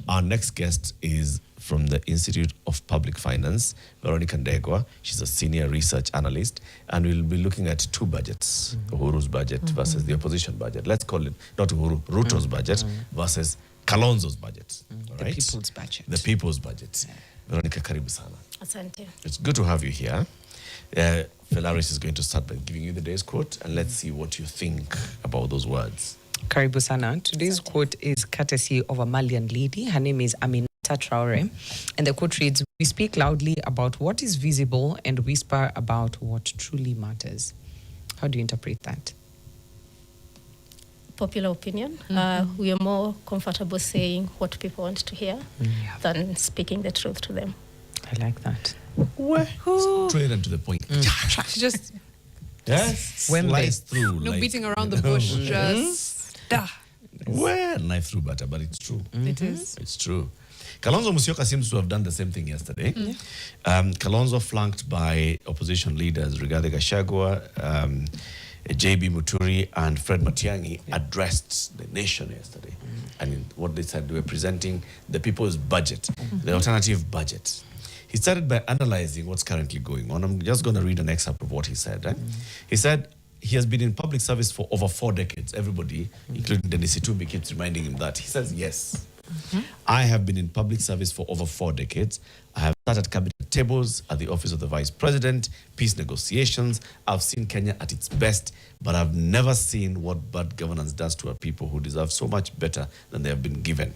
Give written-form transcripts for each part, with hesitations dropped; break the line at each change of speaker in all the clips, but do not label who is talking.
Our next guest is from the Institute of Public Finance, Veronicah Ndegwa. She's a senior research analyst, and we'll be looking at two budgets, Uhuru's budget versus the opposition budget. Let's call it, not Uhuru, Ruto's budget versus Kalonzo's budget. All right?
The people's budget.
The people's budget. Yeah. Veronicah, karibu sana.
Asante.
It's good to have you here. Felaris is going to start by giving you the day's quote, and let's see what you think about those words.
Karibu sana. Today's quote is courtesy of a Malian lady. Her name is Aminata Traore. And the quote reads, "We speak loudly about what is visible and whisper about what truly matters." How do you interpret that?
Popular opinion. We are more comfortable saying what people want to hear than speaking the truth to them.
I like that.
Straight and to the point.
Just
Slice through.
no
like,
beating around the bush. Just
well, knife through butter, but it's true.
It is.
It's true. Kalonzo Musyoka seems to have done the same thing yesterday. Kalonzo, flanked by opposition leaders Rigathi Gachagua, JB Muturi, and Fred Matiang'i, addressed the nation yesterday. And what they said, they were presenting the people's budget, the alternative budget. He started by analyzing what's currently going on. I'm just going to read an excerpt of what he said. Right? He said he has been in public service for over 4 decades. Everybody, including Dennis Itumbi, keeps reminding him that. He says, yes, I have been in public service for over 4 decades. I have sat at cabinet tables, at the office of the vice president, peace negotiations. I've seen Kenya at its best, but I've never seen what bad governance does to our people who deserve so much better than they have been given.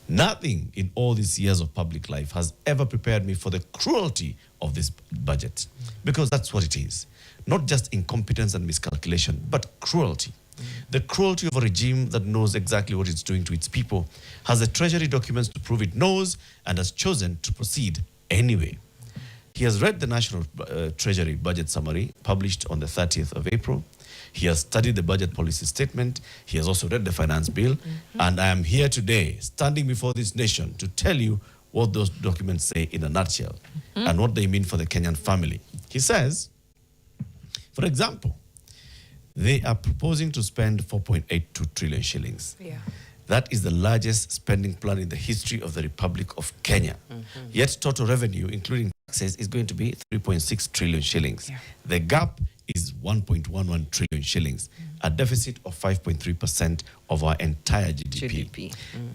Nothing in all these years of public life has ever prepared me for the cruelty of this budget, because that's what it is. Not just incompetence and miscalculation, but cruelty. The cruelty of a regime that knows exactly what it's doing to its people, has the treasury documents to prove it knows, and has chosen to proceed anyway. He has read the National Treasury Budget Summary published on the 30th of April. He has studied the budget policy statement. He has also read the finance bill. And I am here today, standing before this nation, to tell you what those documents say in a nutshell and what they mean for the Kenyan family. He says, for example, they are proposing to spend 4.82 trillion shillings.
Yeah.
That is the largest spending plan in the history of the Republic of Kenya. Yet total revenue, including taxes, is going to be 3.6 trillion shillings.
Yeah.
The gap is 1.11 trillion shillings, a deficit of 5.3% of our entire GDP.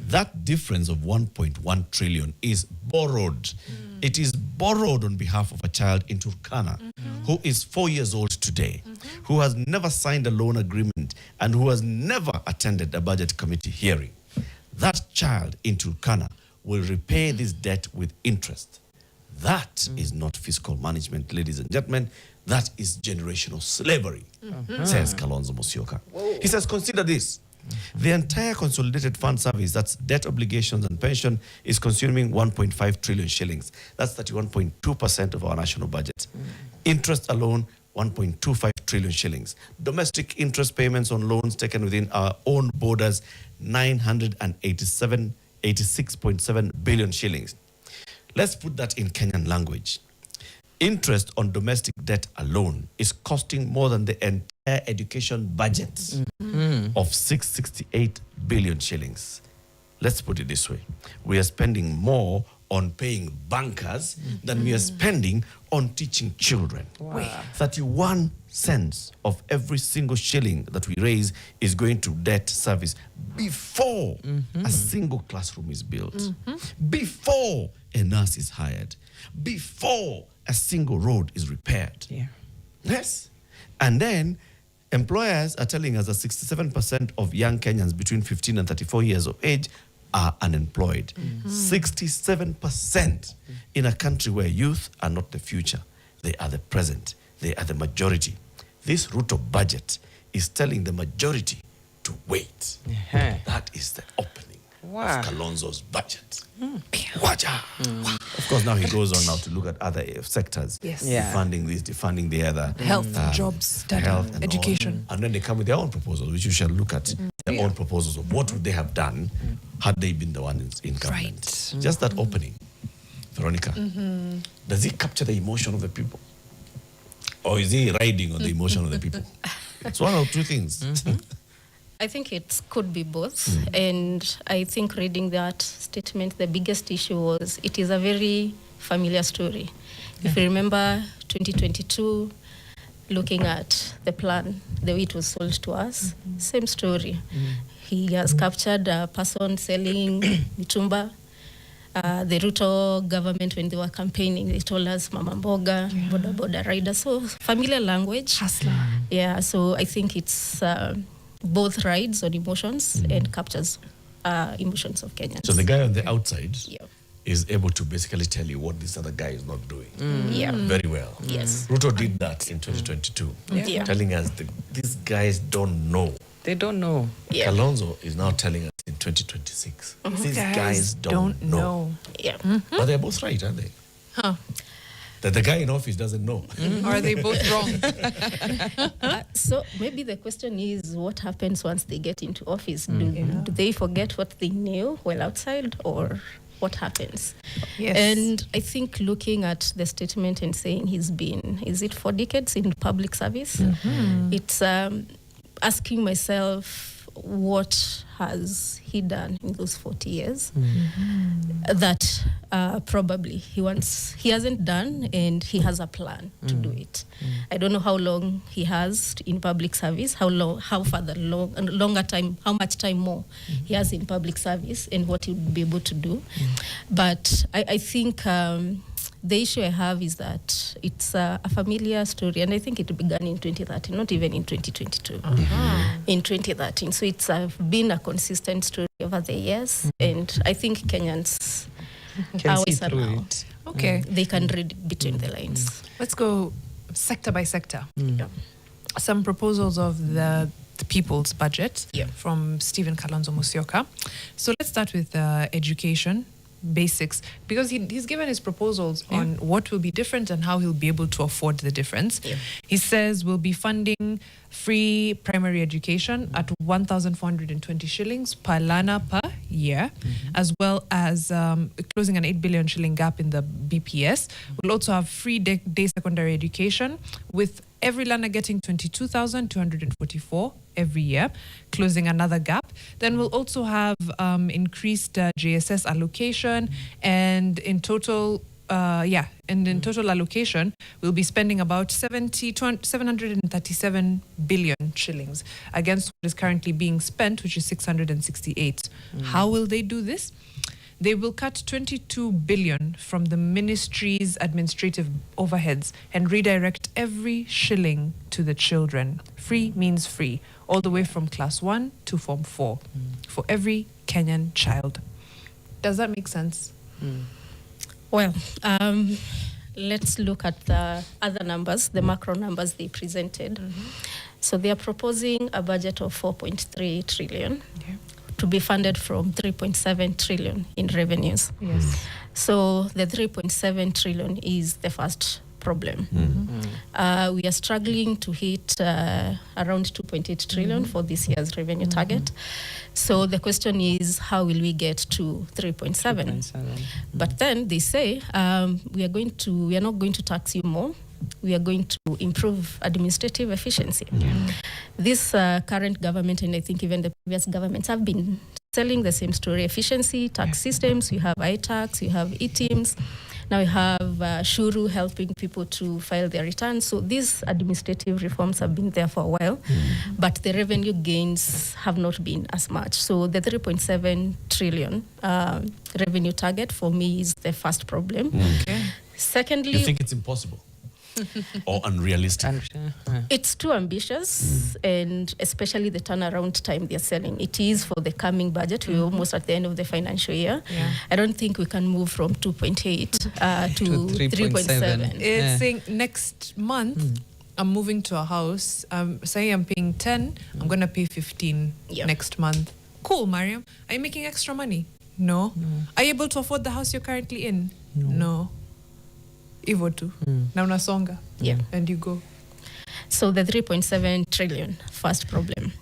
That difference of 1.1 trillion is borrowed. It is borrowed on behalf of a child in Turkana who is 4 years old today, who has never signed a loan agreement and who has never attended a budget committee hearing. That child in Turkana will repay this debt with interest. That is not fiscal management, ladies and gentlemen. That is generational slavery, says Kalonzo Musyoka. He says, consider this. The entire consolidated fund service, that's debt obligations and pension, is consuming 1.5 trillion shillings. That's 31.2% of our national budget. Interest alone, 1.25 trillion shillings. Domestic interest payments on loans taken within our own borders, 986.7 billion shillings. Let's put that in Kenyan language. Interest on domestic debt alone is costing more than the entire education budget of 668 billion shillings. Let's put it this way. We are spending more on paying bankers than we are spending on teaching children.
Wow.
31 cents of every single shilling that we raise is going to debt service before a single classroom is built, before a nurse is hired, before a single road is repaired.
Yeah.
Yes. And then employers are telling us that 67% of young Kenyans between 15 and 34 years of age are unemployed. 67% in a country where youth are not the future. They are the present. They are the majority. This Ruto budget is telling the majority to wait. That is the opening of Kalonzo's budget. Waja. Of course, now he goes on now to look at other sectors.
Yes.
Yeah.
Defunding this, defunding the other.
Health, jobs, study,
health and
education.
all. And then they come with their own proposals, which you shall look at their own proposals of what would they have done had they been the ones in government.
Right.
Just that opening. Veronicah, does he capture the emotion of the people? Or is he riding on the emotion of the people? It's one of two things.
I think it could be both. And I think reading that statement, the biggest issue was it is a very familiar story. If you remember 2022, looking at the plan, the way it was sold to us, same story. He has captured a person selling mitumba. The Ruto government, when they were campaigning, they told us Mama Mboga, Boda Boda Rider. So familiar language.
Hustler.
Yeah, so I think it's both rides on emotions and captures emotions of Kenyans.
So the guy on the outside
Yeah.
is able to basically tell you what this other guy is not doing
Yeah.
very well.
Yes.
Ruto did that in 2022,
Yeah.
telling us that these guys don't know.
They don't know.
Yeah.
Kalonzo is now telling us in 2026, these guys don't know.
Yeah.
But they're both right, aren't they?
Huh.
That the guy in office doesn't know.
Or are they both wrong?
So maybe the question is, what happens once they get into office? Do they forget what they knew while outside, or what happens?
Yes.
And I think looking at the statement and saying he's been, is it 4 decades in public service? It's asking myself, what has he done in those 40 years that probably he hasn't done, and he has a plan to do it. I don't know how long he has in public service, how much time more he has in public service, and what he will be able to do. But I think the issue I have is that it's a familiar story, and I think it began in 2013, not even in 2022. In 2013. So it's been a consistent story over the years, and I think Kenyans
Can
are
see
wiser
through
now.
it.
Okay.
They can read between the lines.
Let's go sector by sector.
Yeah.
Some proposals of the people's budget
Yeah.
from Stephen Kalonzo Musyoka. So let's start with education basics, because he's given his proposals on what will be different and how he'll be able to afford the difference.
Yeah.
He says we'll be funding free primary education at 1,420 shillings per learner per year, as well as closing an 8 billion shilling gap in the BPS. We'll also have free day secondary education, with every learner getting 22,244 every year, closing another gap. Then we'll also have increased JSS allocation, and in total, total allocation, we'll be spending about 737 billion shillings against what is currently being spent, which is 668. How will they do this? They will cut 22 billion from the ministry's administrative overheads and redirect every shilling to the children. Free means free, all the way from class 1 to form 4, for every Kenyan child. Does that make sense?
Well, let's look at the other numbers, the macro numbers they presented. So they are proposing a budget of 4.3 trillion. To be funded from 3.7 trillion in revenues.
Yes.
So the 3.7 trillion is the first problem. We are struggling to hit around 2.8 trillion for this year's revenue target. So the question is, how will we get to 3.7? But then they say we are not going to tax you more. We are going to improve administrative efficiency. This current government, and I think even the previous governments, have been selling the same story: efficiency, tax systems. You have iTax, you have e-teams. Now you have Shuru helping people to file their returns. So these administrative reforms have been there for a while, but the revenue gains have not been as much. So the 3.7 trillion revenue target for me is the first problem. Secondly,
You think it's impossible or unrealistic?
it's too ambitious, and especially the turnaround time they're selling. It is for the coming budget. We're almost at the end of the financial year. I don't think we can move from 2.8 to 3.7.
It's saying next month, I'm moving to a house. Say I'm paying 10, I'm going to pay 15 next month. Cool, Mariam. Are you making extra money? No. Are you able to afford the house you're currently in? No. Hivyo tu. Na unasonga. And you go.
So the 3.7 trillion, first problem.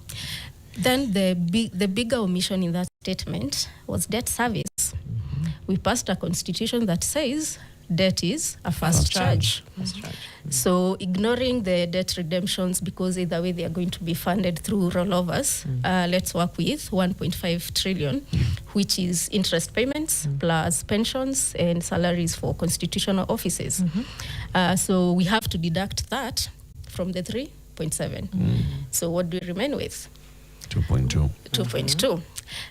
Then the bigger omission in that statement was debt service. We passed a constitution that says debt is a fast charge. So ignoring the debt redemptions because either way they are going to be funded through rollovers, let's work with 1.5 trillion, which is interest payments plus pensions and salaries for constitutional offices. So we have to deduct that from the 3.7. So what do we remain with?
2.2.
2.2.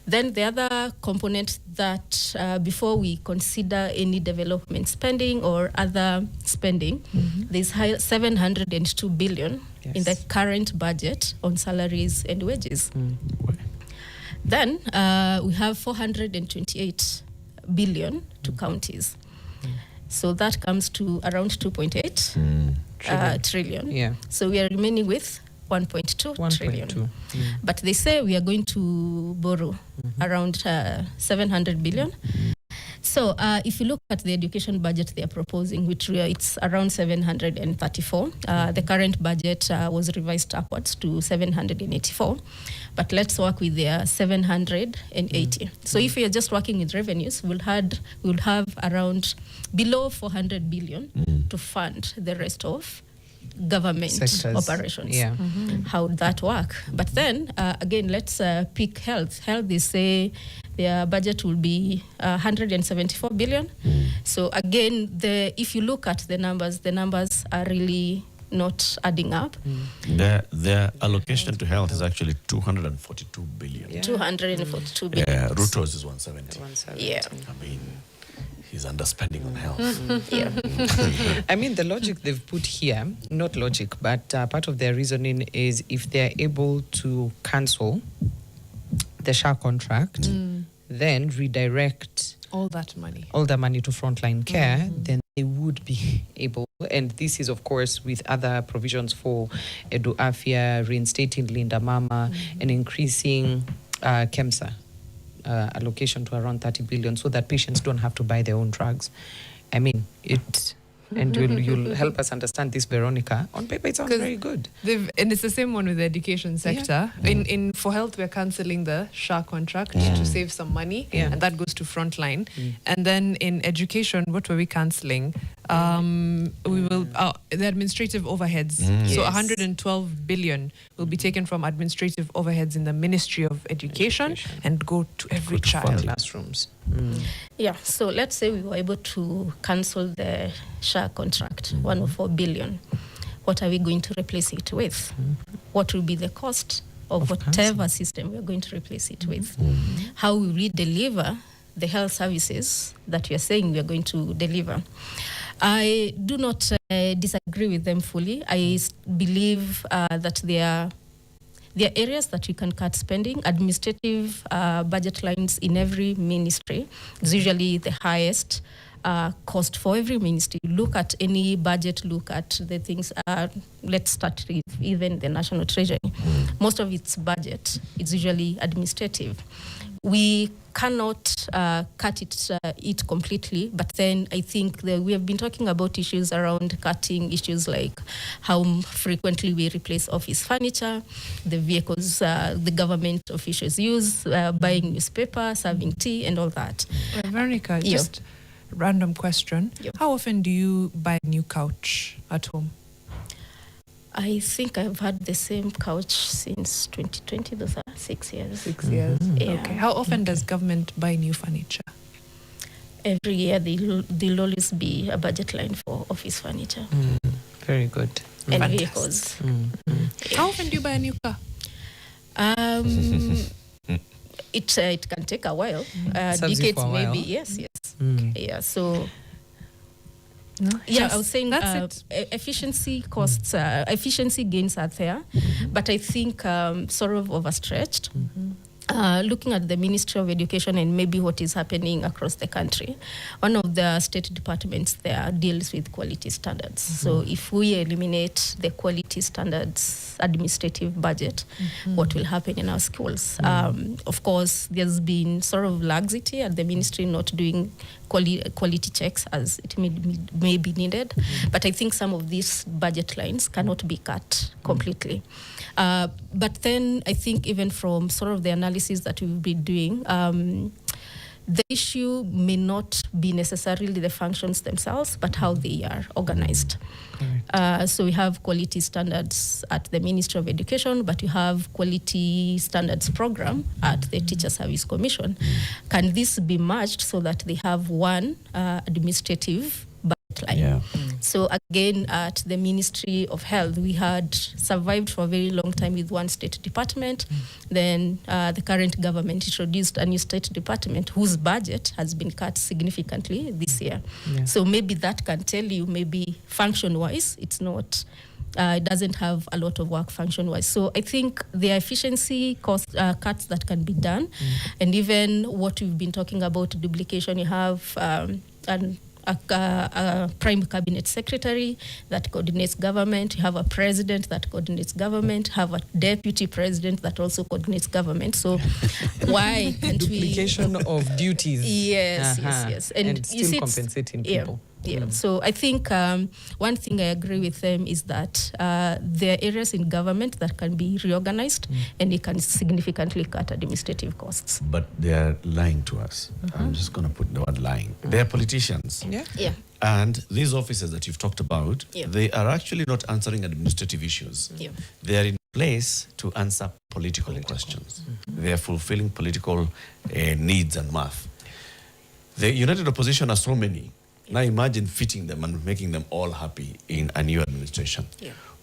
Then the other component that before we consider any development spending or other spending, there's 702 billion in the current budget on salaries and wages. Then we have 428 billion to counties. So that comes to around 2.8 trillion.
Yeah.
So we are remaining with 1.2 trillion. But they say we are going to borrow around 700 billion. So if you look at the education budget they are proposing, which it's around 734, the current budget was revised upwards to 784. But let's work with their 780. So if we are just working with revenues, we'll have around below 400 billion to fund the rest of government
sectors,
operations. How would that work? But then again, let's pick health. Health, they say their budget will be 174 billion. So again, if you look at the numbers are really not adding up.
Their allocation to health is actually 242 billion.
242 billion.
Yeah, Ruto's is 170.
Yeah.
I mean, he's underspending on health.
I mean, the logic they've put here, not logic, but part of their reasoning is if they're able to cancel the SHA contract, then redirect
All that money.
all the money to frontline care, then they would be able, and this is of course with other provisions for Edu Afya, reinstating Linda Mama, and increasing KEMSA allocation to around 30 billion so that patients don't have to buy their own drugs. I mean, and you'll help us understand this, Veronica. On paper, it sounds very good.
And it's the same one with the education sector. In for health, we're cancelling the SHA contract to save some money, and that goes to frontline. And then in education, what were we cancelling? We will the administrative overheads. So 112 billion will be taken from administrative overheads in the Ministry of Education and go to every child.
Classrooms.
Yeah, so let's say we were able to cancel the SHA contract, 104 billion. What are we going to replace it with? What will be the cost of whatever system we are going to replace it with? How will we deliver the health services that we are saying we are going to deliver? I do not disagree with them fully. I believe that there are areas that we can cut spending. Administrative budget lines in every ministry is usually the highest cost for every ministry. Look at any budget, look at the things, let's start with even the National Treasury. Most of its budget is usually administrative. We cannot cut it completely, but then I think we have been talking about issues around cutting, issues like how frequently we replace office furniture, the vehicles the government officials use, buying newspaper, serving tea, and all that.
Veronica, just random question. How often do you buy a new couch at home?
I think I've had the same couch since 2020. Those are 6 years.
6 years.
Yeah.
Okay. How often does government buy new furniture?
Every year there'll always be a budget line for office furniture.
Very good.
And vehicles.
How often do you buy a new car?
It can take a while.
Serves you
Decades
for a while.
maybe. Yes. Yeah. So.
No?
Yeah, I was saying
that's
efficiency costs, efficiency gains are there, but I think sort of overstretched. Looking at the Ministry of Education and maybe what is happening across the country, one of the state departments there deals with quality standards. So if we eliminate the quality standards administrative budget, what will happen in our schools? Of course, there's been sort of laxity at the ministry not doing quality checks as it may be needed. But I think some of these budget lines cannot be cut completely. But then I think even from sort of the analysis that we've been doing, the issue may not be necessarily the functions themselves, but how they are organized. So we have quality standards at the Ministry of Education, but you have quality standards program at the Teacher Service Commission. Can this be merged so that they have one administrative budget line?
Yeah.
So again, at the Ministry of Health, we had survived for a very long time with one state department. Then the current government introduced a new state department whose budget has been cut significantly this year. So maybe that can tell you, maybe function-wise, it's not, it doesn't have a lot of work function-wise. So I think the efficiency cost cuts that can be done, and even what we've been talking about, duplication, you have a prime cabinet secretary that coordinates government. You have a president that coordinates government. Have a deputy president that also coordinates government. So why can't
Duplication of duties.
Yes.
And still compensating people.
Yeah. So I think one thing I agree with them is that there are areas in government that can be reorganized and it can significantly cut administrative costs.
But they are lying to us. I'm just going to put the word lying. They are politicians.
Yeah.
And these officers that you've talked about, they are actually not answering administrative issues. They are in place to answer political questions. They are fulfilling political needs and math. The United Opposition are so many. Now imagine fitting them and making them all happy in a new administration.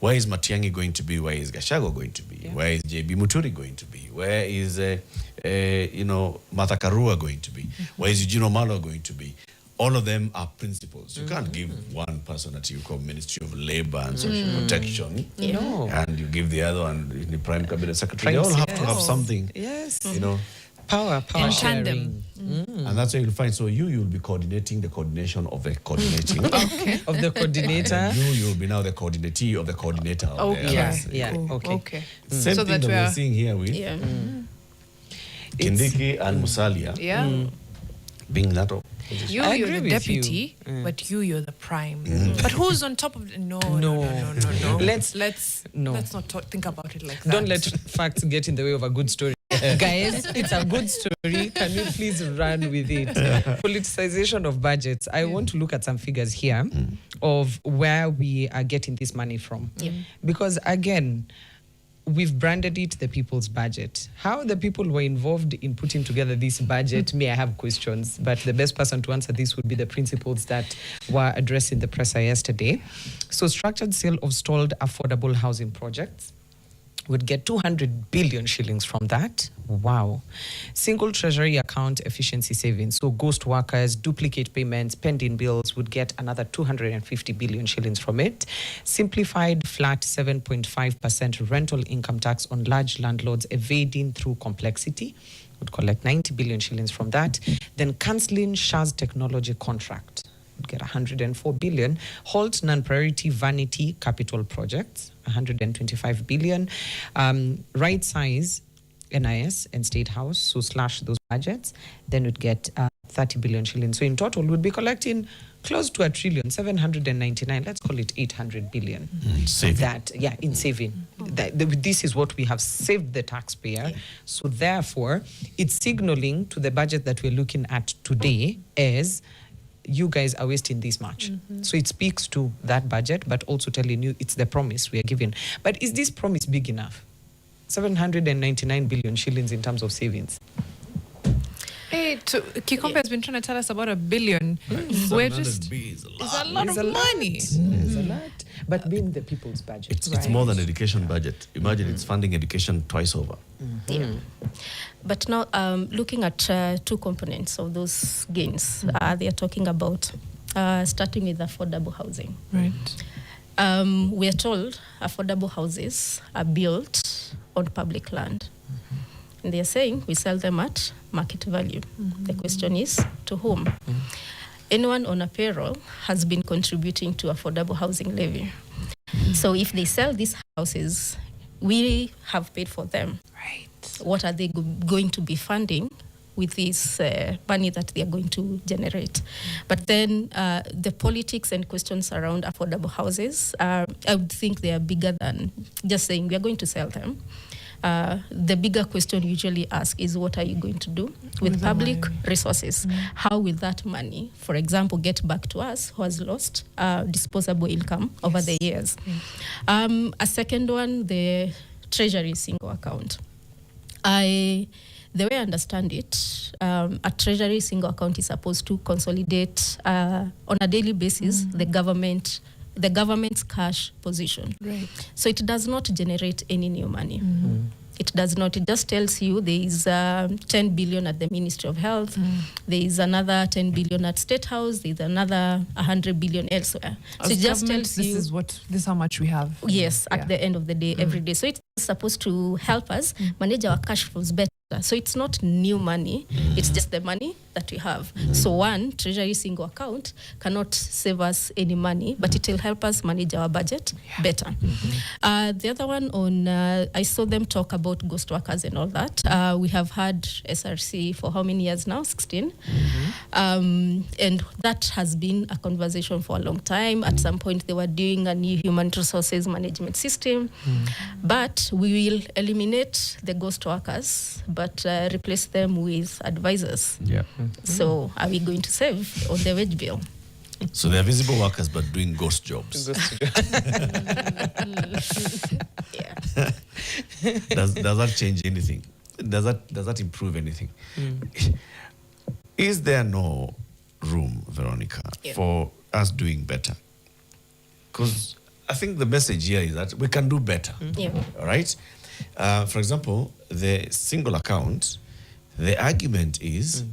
Where is Matiang'i going to be? Where is Gachagua going to be? Where is JB Muturi going to be? Where is, Martha Karua going to be? Where is Eugene Omalo going to be? All of them are principals. You can't give one person that you call Ministry of Labor and Social Protection, and you give the other one the Prime Cabinet Secretary. They all have to have something,
Power
in
sharing.
tandem.
And that's where you'll find. So you'll be coordinating the coordination of the coordinating.
Of the coordinator.
And you'll be now the coordinatee of the coordinator. Of the others.
Okay.
Same
So
thing
that
that we're seeing here with Kindiki and Musalia being that opposition.
You're
agree
the
with
deputy, but you're the prime. But who's on top of it? No.
Let's
not think about it like that.
Don't let facts get in the way of a good story. Guys, it's a good story. Can you please run with it? Politicization of budgets. I want to look at some figures here of where we are getting this money from. Because again, we've branded it the people's budget. How the people were involved in putting together this budget, I have questions, but the best person to answer this would be the principals that were addressing the presser yesterday. So structured sale of stalled affordable housing projects would get 200 billion shillings from that. Wow. Single treasury account efficiency savings. So ghost workers, duplicate payments, pending bills would get another 250 billion shillings from it. Simplified flat 7.5% rental income tax on large landlords evading through complexity would collect 90 billion shillings from that. Then cancelling Shah's technology contract would get 104 billion. Halt non-priority vanity capital projects, 125 billion. Right size NIS and State House, so slash those budgets, then we'd get 30 billion shillings. So in total, we'd be collecting close to 1 trillion, 799, let's call it 800 billion.
Saving.
In saving. This is what we have saved the taxpayer. So therefore, it's signaling to the budget that we're looking at today as you guys are wasting this much. So it speaks to that budget, but also telling you it's the promise we are giving. But is this promise big enough? 799 billion shillings in terms of savings.
Hey, Kikombe has been trying to tell us about 1 billion. We're just... It's a lot of money.
It's a lot. But being the people's budget.
It's more than education budget. Imagine it's funding education twice over.
But now, looking at two components of those gains, they are talking about starting with affordable housing.
Right.
We are told affordable houses are built on public land. And they are saying we sell them at market value. The question is, to whom? Anyone on a payroll has been contributing to affordable housing levy. So if they sell these houses, we have paid for them.
Right.
What are they going to be funding with this money that they are going to generate? But then the politics and questions around affordable houses, I would think they are bigger than just saying we are going to sell them. the bigger question you usually ask is, what are you going to do with
the
public
money.
resources? How will that money, for example, get back to us who has lost disposable income over the years? A second one, the Treasury single account. The way I understand it, a Treasury single account is supposed to consolidate on a daily basis the government's cash position.
Right.
So it does not generate any new money. It does not. It just tells you there is 10 billion at the Ministry of Health. There is another 10 billion at State House. There is another 100 billion elsewhere. So
As
it just
government,
tells
this
you.
this is how much we have.
Yes,
Yeah.
at the end of the day, every day. So it's supposed to help us manage our cash flows better. So it's not new money, it's just the money that we have. So one, Treasury single account cannot save us any money, but it will help us manage our budget better. The other one on, I saw them talk about ghost workers and all that. We have had SRC for how many years now? 16. And that has been a conversation for a long time. At some point, they were doing a new human resources management system. But we will eliminate the ghost workers, but replace them with advisors.
Yeah.
So are we going to save on the wage bill?
So they're visible workers but doing ghost jobs.
Yeah.
Does that change anything? Does that improve anything? Is there no room, Veronica, for us doing better? Because I think the message here is that we can do better.
Yeah.
All right? For example, the single account, the argument is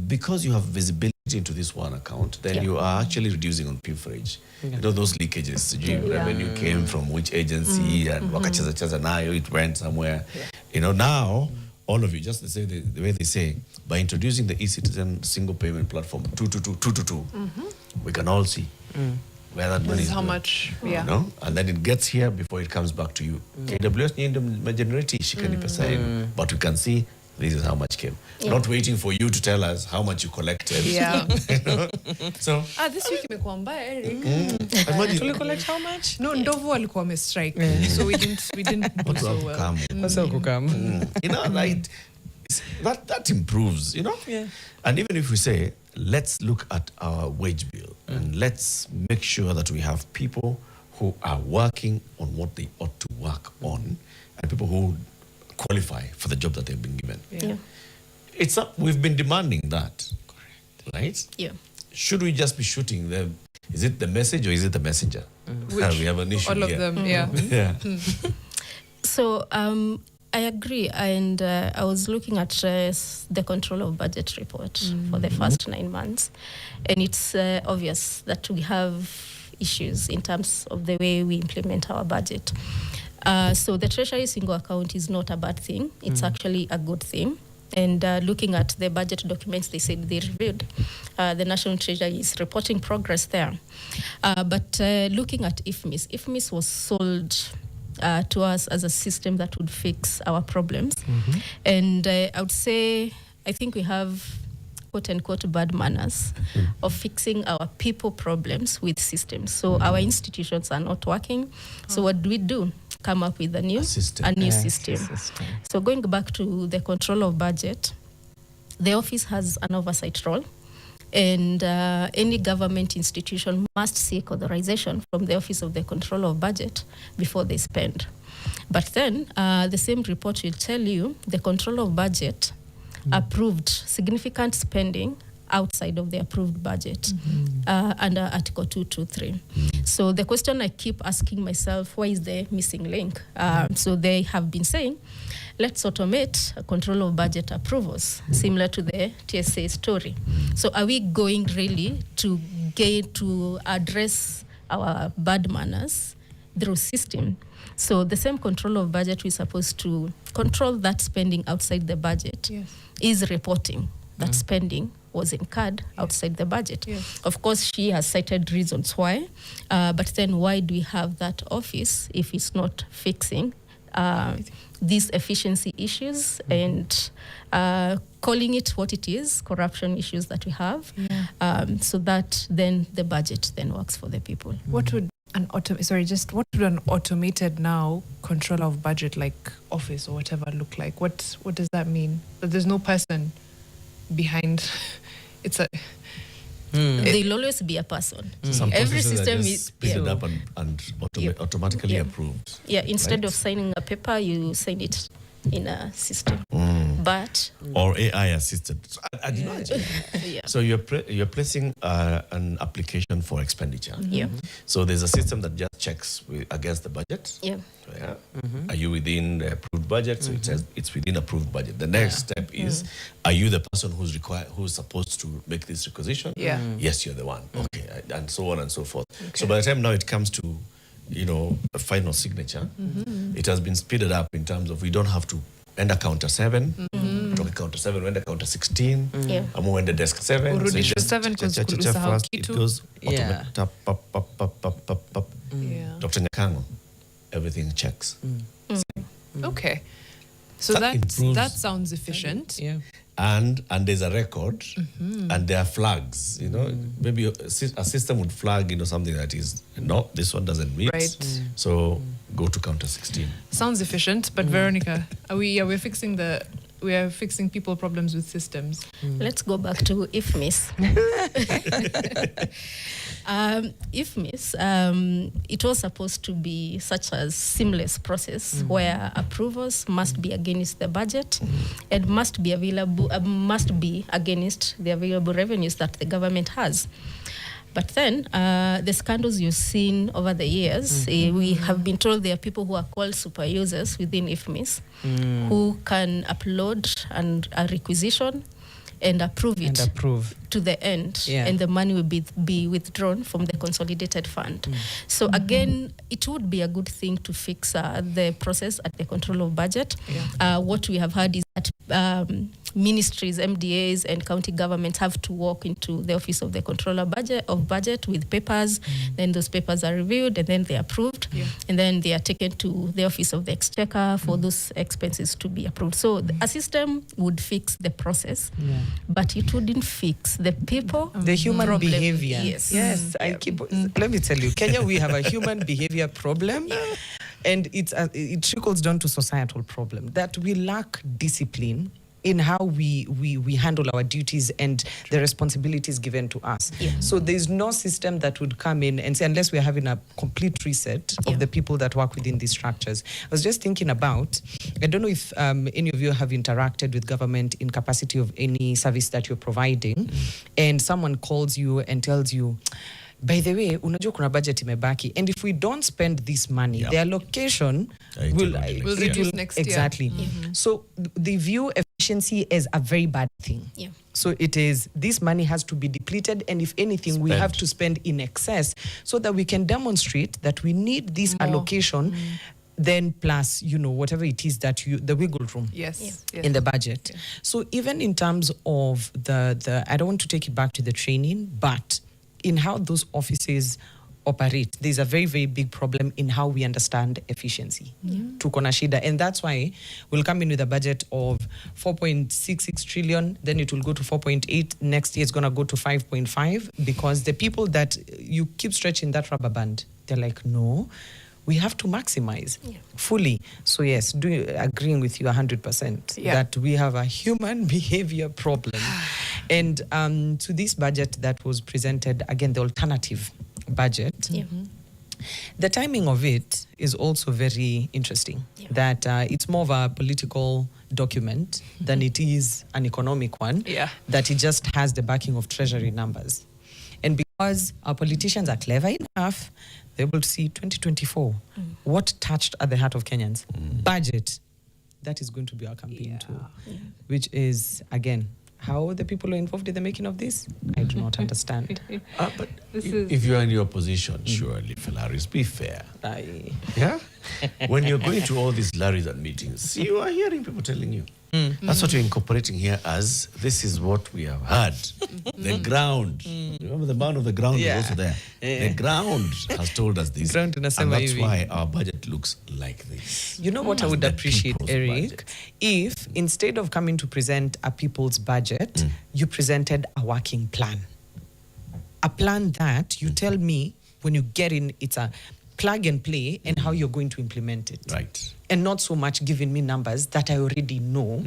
because you have visibility into this one account, then you are actually reducing on pilferage. You know, those leakages, revenue came from which agency and wakachaza nayo, it went somewhere. You know, now, all of you, just to say the way they say, by introducing the e-citizen single payment platform 222, we can all see where that money
This
is
is how
going.
much,
You know? And then it gets here before it comes back to you. KWS need generate shikani pesa yenu, but we can see this is how much came. Not waiting for you to tell us how much you collected.
Yeah.
You know? So
This week imekuwa mbaya, Eric.
imagine
Collect how much?
No, Ndovu walikuwa wamestrike. So we didn't do
watu
so
have
well.
come.
Also kukam.
You know, like that improves, you know?
Yeah.
And even if we say, let's look at our wage bill and let's make sure that we have people who are working on what they ought to work on and people who qualify for the job that they've been given.
Yeah.
It's up, we've been demanding that, right?
Yeah.
Should we just be shooting them? Is it the message or is it the messenger? We have an issue
All of
here.
them, yeah.
Yeah.
So I agree, and I was looking at the control of budget report for the first 9 months, and it's obvious that we have issues in terms of the way we implement our budget. So the Treasury single account is not a bad thing. It's actually a good thing. And looking at the budget documents they said they reviewed, the National Treasury is reporting progress there. But looking at IFMIS was sold to us as a system that would fix our problems. And I would say, I think we have quote unquote bad manners of fixing our people problems with systems. So our institutions are not working. So what do? Come up with a new system. So going back to the control of budget, the office has an oversight role, and any government institution must seek authorization from the Office of the Control of Budget before they spend. But then the same report will tell you the control of budget approved significant spending outside of the approved budget under Article 223. So the question I keep asking myself, why is the missing link? So they have been saying, let's automate a control of budget approvals, similar to the TSA story. So are we going really to address our bad manners through system? So the same control of budget we're supposed to control that spending outside the budget is reporting that spending was incurred outside the budget. Of course, she has cited reasons why, but then why do we have that office if it's not fixing these efficiency issues and calling it what it is, corruption issues that we have, so that then the budget then works for the people.
What would what would an automated now controller of budget like office or whatever look like? What does that mean? That there's no person behind. It's a
There'll always be a person.
Some
Every
processes are
system
just
is
speeded up and automatically approved.
Yeah, instead
right?
of signing a paper, you sign it in a system. But
Or AI assisted. So I'd imagine.
yeah.
So you're placing an application for expenditure.
Yeah.
So there's a system that just checks against the budget.
Yeah.
Yeah. Are you within the approved budget? So it says it's within approved budget. The next step is, are you the person who's supposed to make this requisition?
Yeah.
Yes, you're the one. Okay, and so on and so forth. So by the time now it comes to, a final signature, it has been speeded up in terms of we don't have to enter counter 7, toka counter 7, wenda counter 16,
Yeah.
ama wenda desk 7.
Urudishe 7 'cause kulisahau
first, it
kitu.
goes
Yeah.
automatic, pop.
Yeah.
Dr. Nyakango, everything checks.
Okay. So
That improves-
that sounds efficient.
Yeah.
And there's a record, and there are flags. Maybe a system would flag, something that is no, this one doesn't meet.
Right.
So go to counter 16.
Sounds efficient, but Veronica, we're fixing people problems with systems.
Let's go back to IFMIS. IFMIS, it was supposed to be such a seamless process where approvals must be against the budget and must be against the available revenues that the government has. But then the scandals you've seen over the years, we have been told there are people who are called super users within IFMIS who can upload a requisition and approve it to the end, and the money will be withdrawn from the consolidated fund. So again, it would be a good thing to fix the process at the control of budget. What we have heard is that ministries, MDAs, and county governments have to walk into the office of the controller of budget with papers. Then those papers are reviewed, and then they're approved, and then they are taken to the office of the exchequer for those expenses to be approved. So a system would fix the process, but it wouldn't fix the people,
The human
problem.
behavior.
Yes.
Let me tell you, Kenya, we have a human behavior problem. And it trickles down to societal problem that we lack discipline in how we handle our duties and the responsibilities given to us. So there's no system that would come in and say, unless we're having a complete reset of the people that work within these structures. I was just thinking about, I don't know if any of you have interacted with government in capacity of any service that you're providing, and someone calls you and tells you, by the way, unajua kuna budget imebaki, and if we don't spend this money, the allocation will
reduce next year.
Exactly. So they view efficiency as a very bad thing. So it is, this money has to be depleted, and if anything, we have to spend in excess so that we can demonstrate that we need this allocation. Then plus, whatever it is that the wiggle room in the budget. So even in terms of the I don't want to take it back to the training, but in how those offices operate, there's a very, very big problem in how we understand efficiency. Tuko na shida. And that's why we'll come in with a budget of 4.66 trillion, then it will go to 4.8. Next year it's going to go to 5.5, because the people that you keep stretching that rubber band, they're like, no, we have to maximize fully. So yes, agreeing with you 100% that we have a human behavior problem. And to this budget that was presented, again, the alternative budget, the timing of it is also very interesting. That it's more of a political document than it is an economic one. That it just has the backing of treasury numbers. And because our politicians are clever enough, they're able to see 2024, what touched at the heart of Kenyans. Budget. That is going to be our campaign tool, which is, again, how the people who are involved in the making of this, I do not understand.
But if you are in your position, surely, Felaris, be fair. Yeah? When you're going to all these Larrys and meetings, you are hearing people telling you. That's what you're incorporating here as, this is what we have heard. The ground. Remember, the man of the ground is also there. The ground has told us this. And that's why our budget looks like this.
You know what I would appreciate, Eric? If instead of coming to present a people's budget, you presented a working plan. A plan that you tell me, when you get in, it's a plug and play and how you're going to implement it.
Right.
And not so much giving me numbers that I already know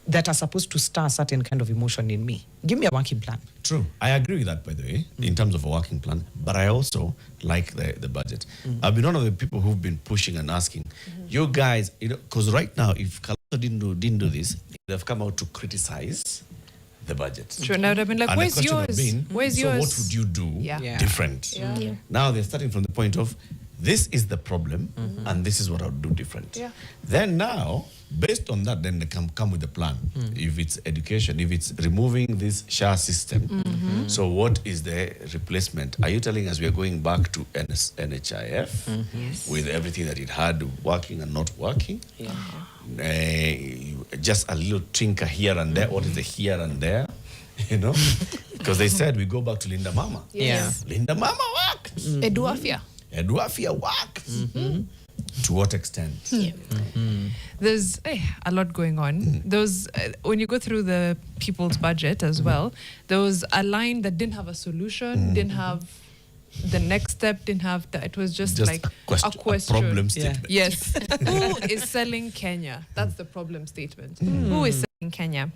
that are supposed to stir a certain kind of emotion in me. Give me a working plan.
True. I agree with that, by the way, in terms of a working plan. But I also like the budget. I've been one of the people who've been pushing and asking, you guys, because right now, if Kalonzo didn't do this, they've come out to criticize the budget.
Sure, now I've been like,
And the
where's
question would
yours?
have been,
Where's
so
yours?
what would you do
Yeah.
different?
Yeah.
Now they're starting from the point of, this is the problem, and this is what I would do different.
Yeah.
Then now, based on that, then they come with a plan. If it's education, if it's removing this SHA system, so what is the replacement? Are you telling us we are going back to NHIF with everything that it had working and not working? Just a little tinker here and there. What is the here and there? Because they said we go back to Linda Mama.
Yes.
Linda Mama worked.
Eduafia.
Eduafia worked. To what extent?
There's a lot going on. Those when you go through the people's budget as well, there was a line that didn't have a solution, didn't have the next step, didn't have that. It was just like a question.
A problem statement.
Yes. Who is selling Kenya? That's the problem statement. Who is selling Kenya?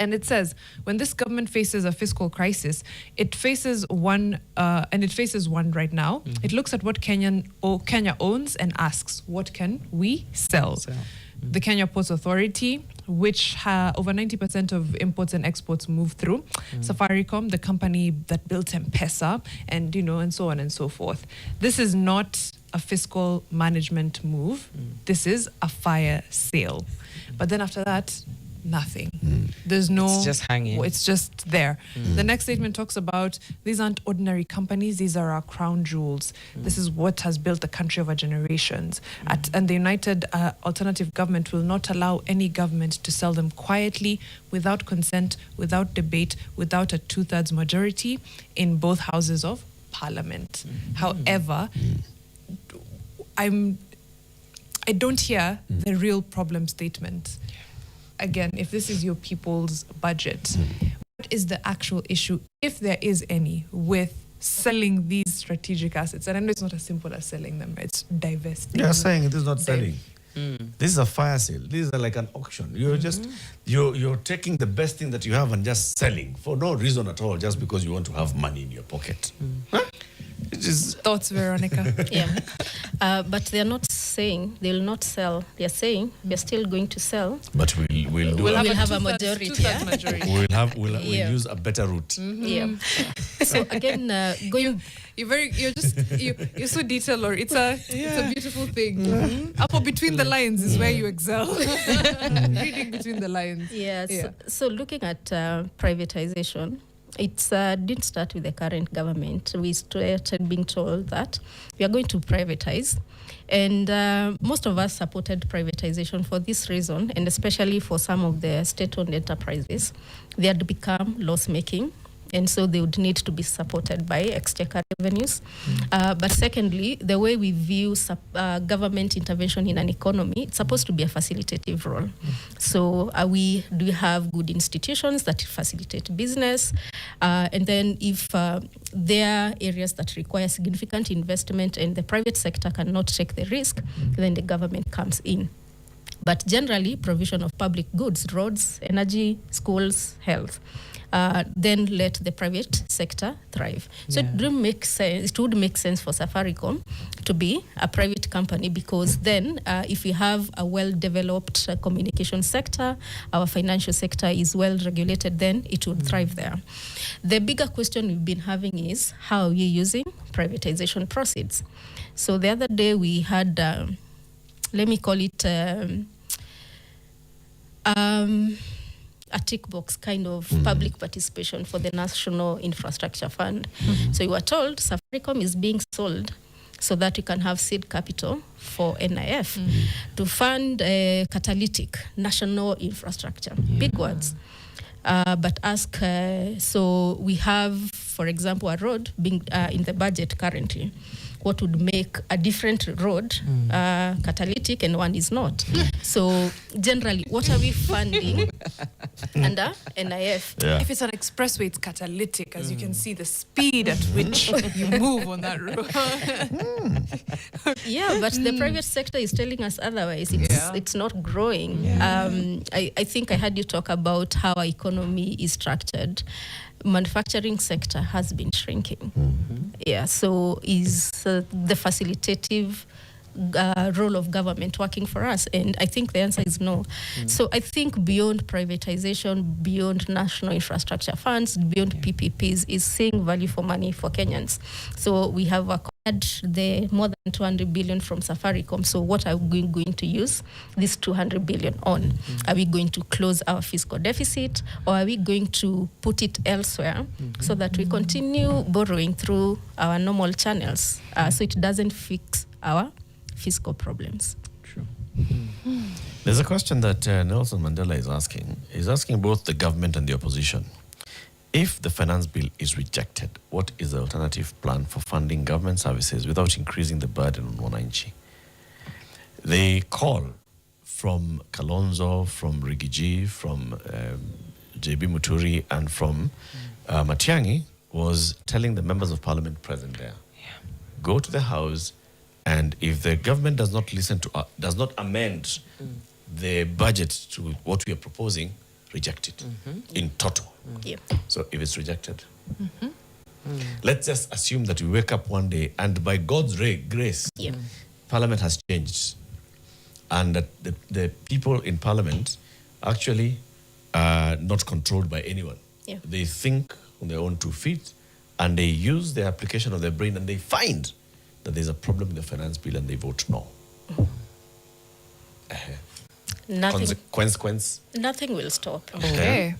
And it says, when this government faces a fiscal crisis, it faces one, and it faces one right now. It looks at what Kenya owns and asks, what can we sell? The Kenya Ports Authority, which over 90% of imports and exports move through. Safaricom, the company that built M-Pesa, and and so on and so forth. This is not a fiscal management move. This is a fire sale. But then after that, nothing. There's no...
It's just hanging.
It's just there. The next statement talks about, these aren't ordinary companies, these are our crown jewels. This is what has built the country over generations. And the United Alternative Government will not allow any government to sell them quietly, without consent, without debate, without a 2/3 majority in both houses of Parliament. However, I don't hear the real problem statement. Again, if this is your people's budget, what is the actual issue, if there is any, with selling these strategic assets? And I know it's not as simple as selling them, it's divesting.
You're saying this is not selling. This is a fire sale. This is like an auction. You're just you're taking the best thing that you have and just selling for no reason at all, just because you want to have money in your pocket. It is
Thoughts, Veronica?
But they're not saying they will not sell. They're saying we're still going to sell.
But we'll
We'll have a majority,
two-thirds majority.
we'll use a better route.
Yeah. So again, going.
You're so detailed, or it's a beautiful thing. Up or between the lines is where you excel. Reading between the lines.
So looking at privatization, it didn't start with the current government. We started being told that we are going to privatize. And most of us supported privatization for this reason, and especially for some of the state-owned enterprises. They had become loss-making, and so they would need to be supported by exchequer revenues. But secondly, the way we view government intervention in an economy, it's supposed to be a facilitative role. So do we have good institutions that facilitate business? And then if there are areas that require significant investment and the private sector cannot take the risk, then the government comes in. But generally, provision of public goods, roads, energy, schools, health, then let the private sector thrive. So it would make sense. It would make sense for Safaricom to be a private company, because then, if we have a well-developed communication sector, our financial sector is well-regulated, then it would thrive there. The bigger question we've been having is, how are you using privatization proceeds? So the other day we had, let me call it a tick box kind of public participation for the National Infrastructure Fund. So you were told Safaricom is being sold so that you can have seed capital for NIF to fund catalytic national infrastructure. Big words. But ask, so we have, for example, a road being in the budget currently. what would make a different road catalytic and one is not. So generally, what are we funding under NIF?
Yeah.
If it's an expressway, it's catalytic, as you can see the speed at which you move on that road.
Yeah, but the private sector is telling us otherwise. It's not growing. I think I heard you talk about how our economy is structured. Manufacturing sector has been shrinking. Yeah, so is the facilitative role of government working for us? And I think the answer is no. So I think beyond privatization, beyond national infrastructure funds, beyond PPPs, is seeing value for money for Kenyans. So we have acquired the more than 200 billion from Safaricom. So what are we going to use this 200 billion on? Are we going to close our fiscal deficit, or are we going to put it elsewhere so that we continue borrowing through our normal channels so it doesn't fix our fiscal problems?
True. There's a question that Nelson Mandela is asking. He's asking both the government and the opposition. If the finance bill is rejected, what is the alternative plan for funding government services without increasing the burden on wananchi? The call from Kalonzo, from Rigiji, from JB Muturi, and from Matiang'i was telling the members of parliament present there, go to the house, and if the government does not listen to, does not amend the budget to what we are proposing, reject it in total. So if it's rejected, let's just assume that we wake up one day and by God's grace, Parliament has changed, and that the people in Parliament actually are not controlled by anyone. They think on their own 2 feet, and they use the application of their brain, and they find that there's a problem in the finance bill, and they vote no.
Nothing will stop.
Okay.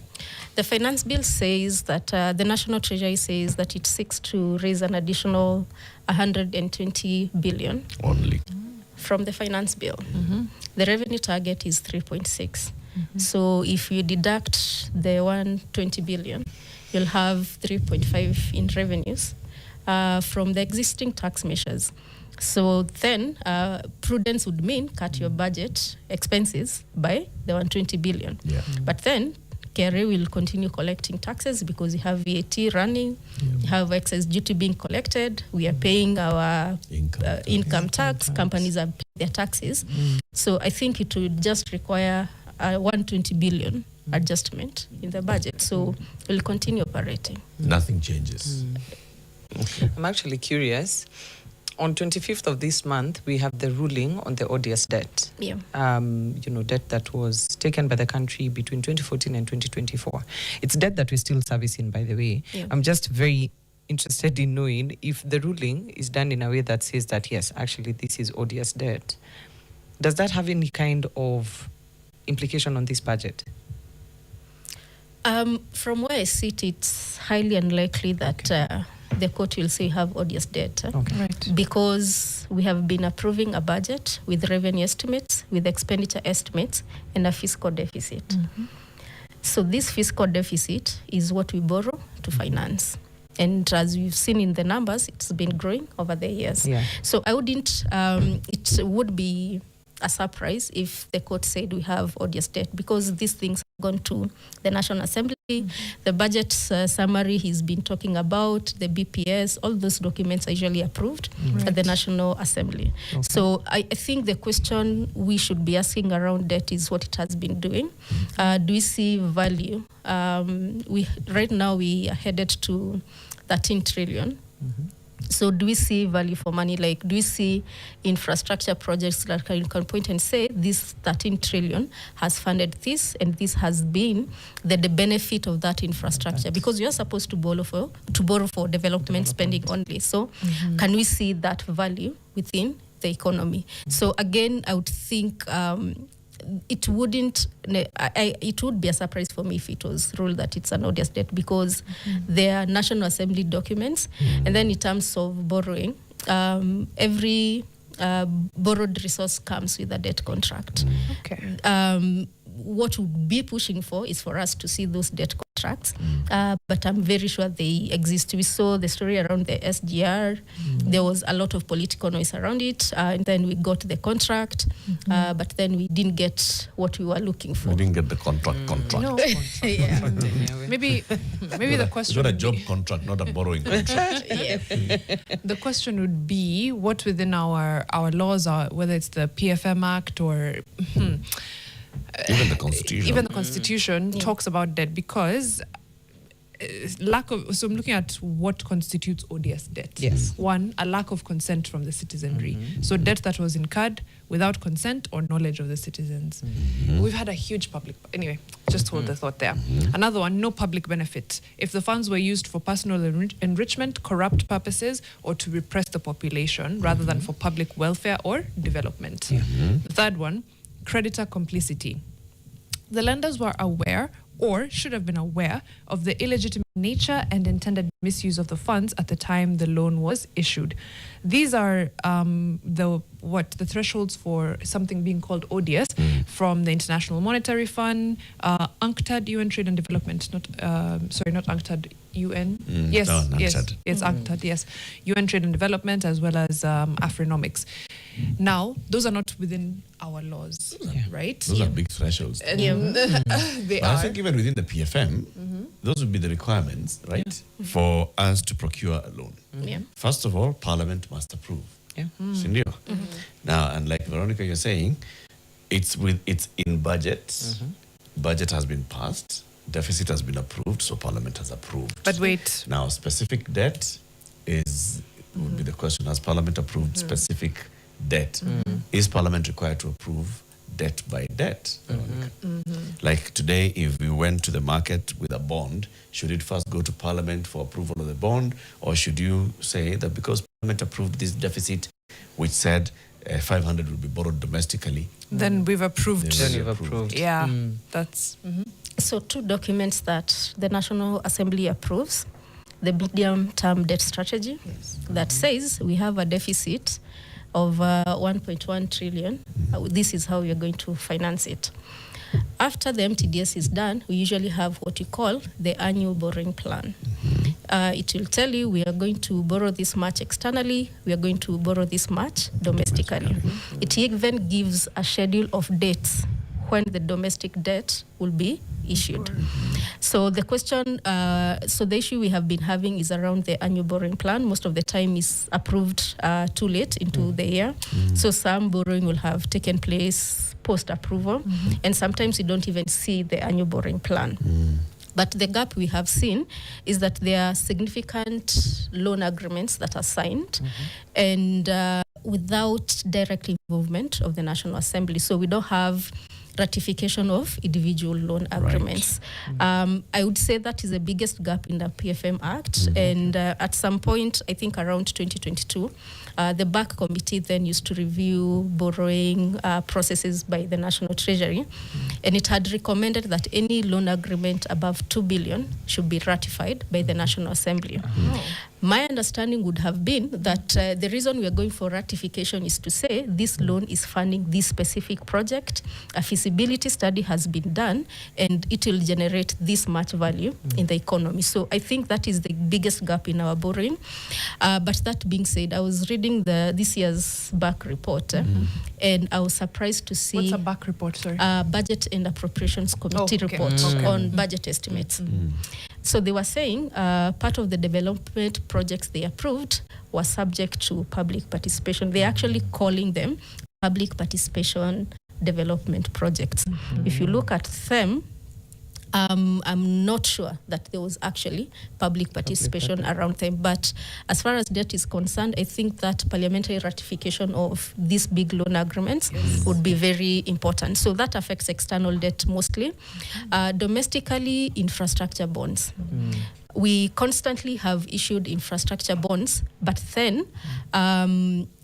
The finance bill says that the National Treasury says that it seeks to raise an additional 120 billion
only
from the finance bill. The revenue target is 3.6. So if you deduct the 120 billion, you'll have 3.5 in revenues from the existing tax measures. So then prudence would mean cut your budget expenses by the 120 billion. But then KRA will continue collecting taxes because you have VAT running, you have excess duty being collected, we are paying our income tax, companies are paying their taxes. So I think it would just require a 120 billion adjustment in the budget. So we'll continue operating.
Nothing changes.
I'm actually curious. On 25th of this month, we have the ruling on the odious debt. Debt that was taken by the country between 2014 and 2024. It's debt that we're still servicing, by the way. I'm just very interested in knowing if the ruling is done in a way that says that, yes, actually, this is odious debt. Does that have any kind of implication on this budget?
From where I sit, it's highly unlikely that the court will say have odious debt. Because we have been approving a budget with revenue estimates, with expenditure estimates, and a fiscal deficit. So this fiscal deficit is what we borrow to finance. And as we've seen in the numbers, it's been growing over the years. So I wouldn't, it would be a surprise if the court said we have odious debt, because these things have gone to the National Assembly. The budget summary he's been talking about, the BPS, all those documents are usually approved at the National Assembly. So I think the question we should be asking around debt is what it has been doing. Do we see value? Right now we are headed to 13 trillion. So do we see value for money? Like, do we see infrastructure projects that you can point and say, this 13 trillion has funded this, and this has been the benefit of that infrastructure? Because you're supposed to borrow for development spending only. So can we see that value within the economy? So again, I would think it wouldn't. It would be a surprise for me if it was ruled that it's an odious debt, because they are National Assembly documents, and then in terms of borrowing, every borrowed resource comes with a debt contract. what we'll be pushing for is for us to see those debt contracts, but I'm very sure they exist. We saw the story around the SGR. There was a lot of political noise around it, and then we got the contract, but then we didn't get what we were looking for.
We didn't get the contract.
No.
Yeah.
Maybe the question
It's not a
would
job
be,
contract, not a borrowing contract.
Yeah.
the question would be what within our laws are, whether it's the PFM Act or
Even the Constitution.
even the Constitution talks about debt, because so I'm looking at what constitutes ODS debt.
Yes.
One, a lack of consent from the citizenry. So debt that was incurred without consent or knowledge of the citizens. We've had a huge public, anyway, just hold the thought there. Another one, no public benefit. If the funds were used for personal enrichment, corrupt purposes, or to repress the population rather than for public welfare or development. The third one, creditor complicity. The lenders were aware or should have been aware of the illegitimate nature and intended misuse of the funds at the time the loan was issued. These are the thresholds for something being called ODS from the International Monetary Fund, UNCTAD, UN Trade and Development, not UNCTAD, UN. Yes,
UNCTAD.
yes, UNCTAD, yes. UN Trade and Development, as well as Afrinomics. Now, those are not within our laws, right?
Those are big thresholds.
And they
But I
are.
think even within the PFM, those would be the requirements, right, for us to procure a loan.
Yeah.
First of all, Parliament must approve.
Yeah.
Sindio? Now, and like Veronica, you're saying, it's in budget. Budget has been passed. Deficit has been approved, so Parliament has approved.
But wait,
Now, specific debt would be the question. Has Parliament approved specific debt? Is Parliament required to approve debt by debt? Like today, if we went to the market with a bond, should it first go to Parliament for approval of the bond? Or should you say that because Parliament approved this deficit, which said 500 will be borrowed domestically,
then we've approved.
Then
Then you've approved.
Yeah, that's.
So two documents that the National Assembly approves: the medium-term debt strategy that says we have a deficit of 1.1 trillion. This is how we are going to finance it. After the MTDS is done, we usually have what we call the annual borrowing plan. It will tell you we are going to borrow this much externally, we are going to borrow this much domestically. It even gives a schedule of dates when the domestic debt will be issued. So the question, so the issue we have been having is around the annual borrowing plan. Most of the time is approved too late into the year. So some borrowing will have taken place post-approval, and sometimes you don't even see the annual borrowing plan. But the gap we have seen is that there are significant loan agreements that are signed and without direct involvement of the National Assembly. So we don't have ratification of individual loan agreements. I would say that is the biggest gap in the PFM Act. And at some point, I think around 2022, the BAC committee then used to review borrowing processes by the National Treasury. And it had recommended that any loan agreement above 2 billion should be ratified by the National Assembly. My understanding would have been that the reason we are going for ratification is to say this loan is funding this specific project, a feasibility study has been done, and it will generate this much value in the economy. So I think that is the biggest gap in our borrowing. But that being said, I was reading this year's BAC report, and I was surprised to see...
What's a BAC report, sorry?
Budget and Appropriations Committee report on budget estimates. So they were saying part of the development projects they approved were subject to public participation. They're actually calling them public participation development projects. If you look at them, I'm not sure that there was actually public participation around them. But as far as debt is concerned, I think that parliamentary ratification of these big loan agreements would be very important. So that affects external debt mostly. Domestically, infrastructure bonds. We constantly have issued infrastructure bonds, but then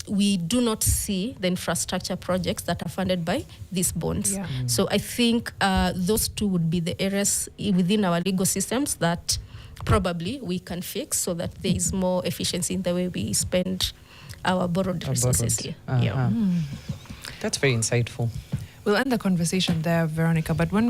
we do not see the infrastructure projects that are funded by these bonds. So I think those two would be the areas within our legal systems that probably we can fix so that there is more efficiency in the way we spend our borrowed resources here.
That's very insightful.
We'll end the conversation there, Veronica, but when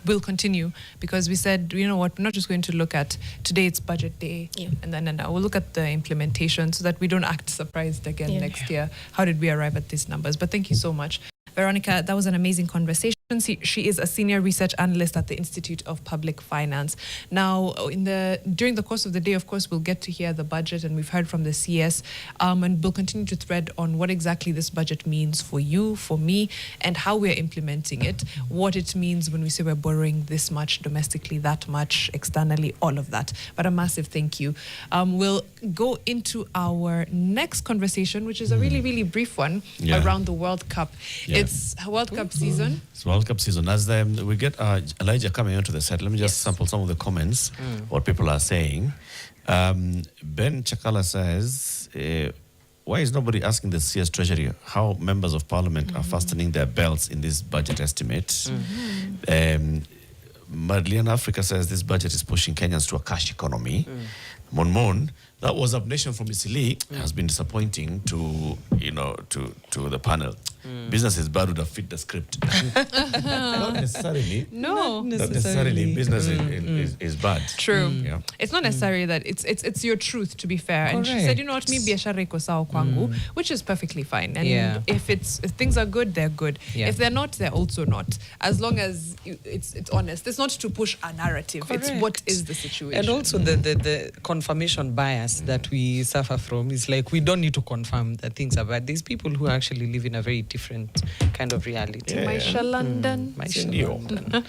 we'll continue, because we said, you know what, we're not just going to look at today, it's budget day, and then we'll look at the implementation so that we don't act surprised again next year. How did we arrive at these numbers? But thank you so much, Veronica. That was an amazing conversation. She is a senior research analyst at the Institute of Public Finance. Now, during the course of the day, of course, we'll get to hear the budget, and we've heard from the CS, and we'll continue to thread on what exactly this budget means for you, for me, and how we're implementing it, what it means when we say we're borrowing this much domestically, that much externally, all of that. But a massive thank you. We'll go into our next conversation, which is a really, really brief one around the World Cup. It's World Cup season.
It's World Cup season. As we get Elijah coming onto the set, let me just sample some of the comments, what people are saying. Ben Chakala says, why is nobody asking the CS Treasury how members of Parliament are fastening their belts in this budget estimate? Madeleine Africa says this budget is pushing Kenyans to a cash economy. Mon, that was Nation from Isili, has been disappointing to the panel. Business is bad would have fit the script. Not necessarily.
No.
Not necessarily. Business is bad.
True.
Yeah.
It's not necessarily that it's your truth, to be fair. And she said, you know what, mi biashara iko sawa kwangu, which is perfectly fine. And if things are good, they're good. If they're not, they're also not. As long as it's honest. It's not to push a narrative. It's what is the situation.
And also the confirmation bias that we suffer from is like, we don't need to confirm that things are bad. There's people who actually live in a very different kind of reality.
Maisha London.
Maisha London.